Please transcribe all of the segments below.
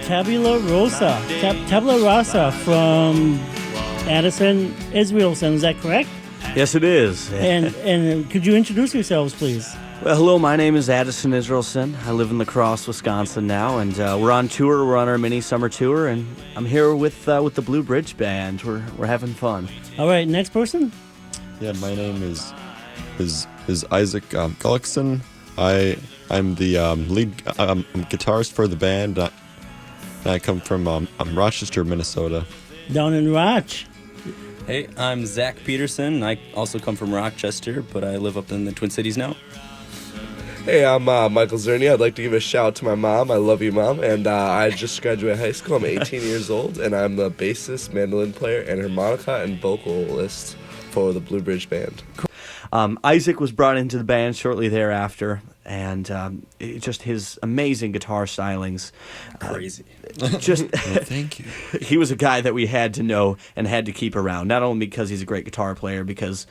Tabula Rosa. Tabula Rasa from Addison Israelson. Is that correct? Yes, it is. And could you introduce yourselves, please? Well, hello, my name is Addison Israelson. I live in La Crosse, Wisconsin now, and we're on tour. We're on our mini summer tour, and I'm here with the Blue Bridge Band. We're having fun. All right, next person. Yeah, my name is Isaac Gullickson. I'm the lead guitarist for the band. I come from Rochester, Minnesota. Down in Roch. Hey, I'm Zach Peterson. I also come from Rochester, but I live up in the Twin Cities now. Hey, I'm Michael Zerny. I'd like to give a shout out to my mom. I love you, Mom. And I just graduated high school. I'm 18 years old, and I'm the bassist, mandolin player, and harmonica and vocalist for the Blue Bridge Band. Isaac was brought into the band shortly thereafter, and just his amazing guitar stylings. Crazy. Thank you. He was a guy that we had to know and had to keep around, not only because he's a great guitar player, because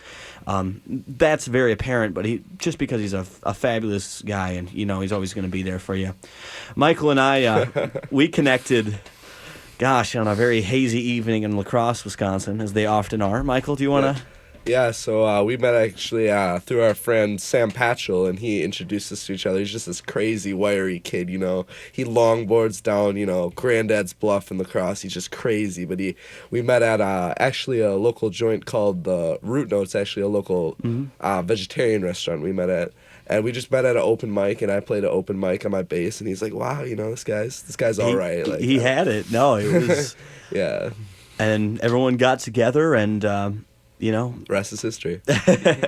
that's very apparent, but because he's a fabulous guy, and he's always going to be there for you. Michael and I, we connected, on a very hazy evening in La Crosse, Wisconsin, as they often are. Michael, do you want to... Yeah, so we met actually through our friend Sam Patchell, and he introduced us to each other. He's just this crazy, wiry kid, He longboards down, Granddad's Bluff in La Crosse. He's just crazy. But we met at actually a local joint called the Root Notes, actually a local vegetarian restaurant we met at. And we just met at an open mic, and I played an open mic on my bass, and he's like, wow, this guy's all right. Like, he had it. No, it was... Yeah. And everyone got together, and... rest is history.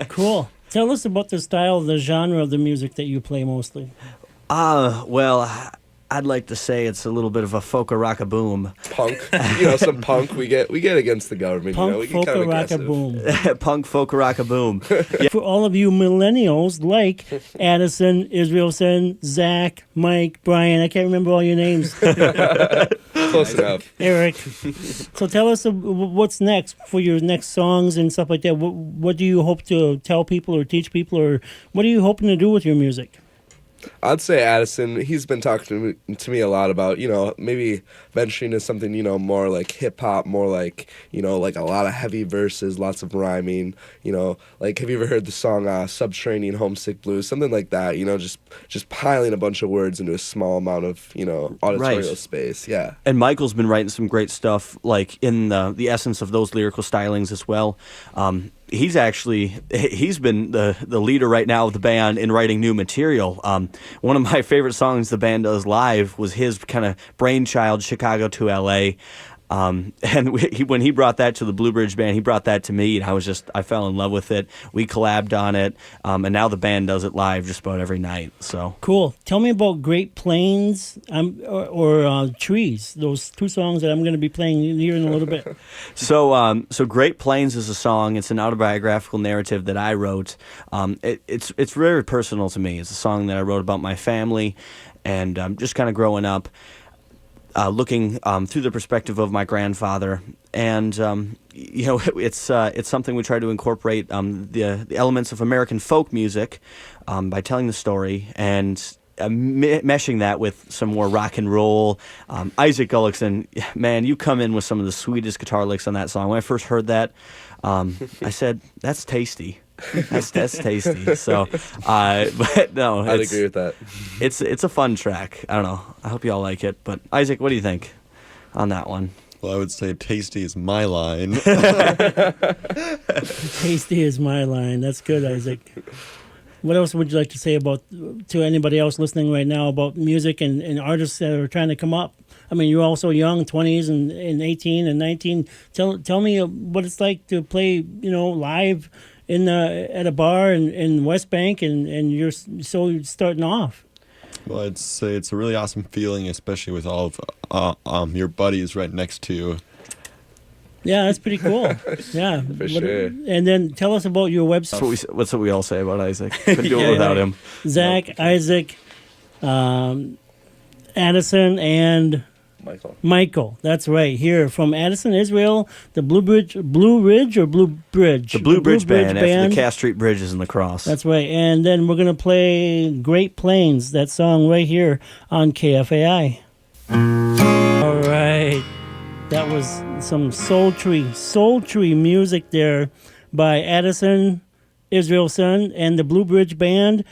Cool. Tell us about the style, the genre of the music that you play mostly. Well, I'd like to say it's a little bit of a folk-a-rock-a-boom. Punk. Some punk. We get against the government. Punk, we get kind of aggressive. folk-a-rock-a-boom. Punk, folk-a-rock-a-boom. Yeah. For all of you millennials like Addison, Israelson, Zach, Mike, Brian, I can't remember all your names. Close enough. Eric. So tell us what's next for your next songs and stuff like that. What do you hope to tell people or teach people, or what are you hoping to do with your music? I'd say Addison, he's been talking to me a lot about, maybe venturing into something, more like hip-hop, more like, like a lot of heavy verses, lots of rhyming, like, have you ever heard the song Subterranean Homesick Blues? Something like that, just piling a bunch of words into a small amount of, auditorial space, yeah. And Michael's been writing some great stuff, like, in the essence of those lyrical stylings as well. He's been the leader right now of the band in writing new material. One of my favorite songs the band does live was his kind of brainchild, Chicago to L.A., and when he brought that to the Blue Bridge Band, he brought that to me, and I fell in love with it. We collabed on it, and now the band does it live just about every night. So cool. Tell me about Great Plains or Trees. Those two songs that I'm going to be playing here in a little bit. So Great Plains is a song. It's an autobiographical narrative that I wrote. It's very personal to me. It's a song that I wrote about my family and just kind of growing up. Looking through the perspective of my grandfather, and it's something we try to incorporate the elements of American folk music by telling the story and meshing that with some more rock and roll. Isaac Gullickson, man, you come in with some of the sweetest guitar licks on that song. When I first heard that, I said, "That's tasty." That's tasty. So, but no, I'd agree with that. It's a fun track. I don't know. I hope you all like it. But Isaac, what do you think on that one? Well, I would say tasty is my line. Tasty is my line. That's good, Isaac. What else would you like to say to anybody else listening right now about music and artists that are trying to come up? I mean, you're all so young, 20s and 18 and 19. Tell me what it's like to play, live at a bar in West Bank, and you're so starting off. Well, I'd say it's a really awesome feeling, especially with all of your buddies right next to you. Yeah, that's pretty cool. Yeah, for sure. And then tell us about your website. That's what we all say about Isaac. Couldn't do it without him. Zach, nope. Isaac, Addison, and Michael. That's right. Here from Addison, Israel, the Blue Ridge. The Blue Bridge Band. After the Cass Street Bridge is in La Crosse. That's right. And then we're going to play Great Plains, that song right here on KFAI. That was some sultry music there by Addison Israelson and the Blue Bridge Band.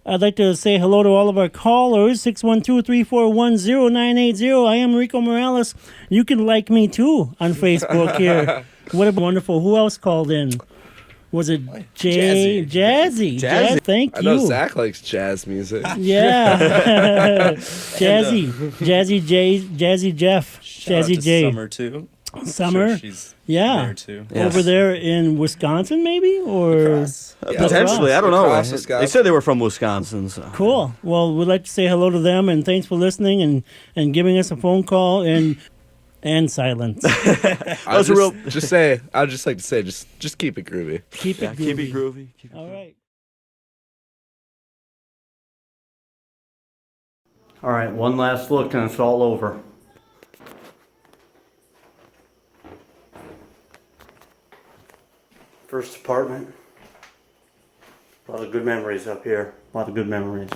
I'd like to say hello to all of our callers, 612-341-0980. I am Rico Morales. You can like me too on Facebook here. What a wonderful. Who else called in? Was it Jazzy? Thank I you. know Zach likes jazz music. Yeah. Jazzy Jeff. Shout out Jazzy to J. Summer too. Summer. Sure she's Yeah. there too. Yes. Over there in Wisconsin, maybe? Or Potentially, I don't know. Across Wisconsin. They said they were from Wisconsin. So. Cool. Well, we'd like to say hello to them, and thanks for listening and giving us a phone call and silence. I'd just like to say, just keep it groovy. Keep it groovy. Keep it groovy. All right. All right, one last look and it's all over. First apartment. A lot of good memories up here. A lot of good memories.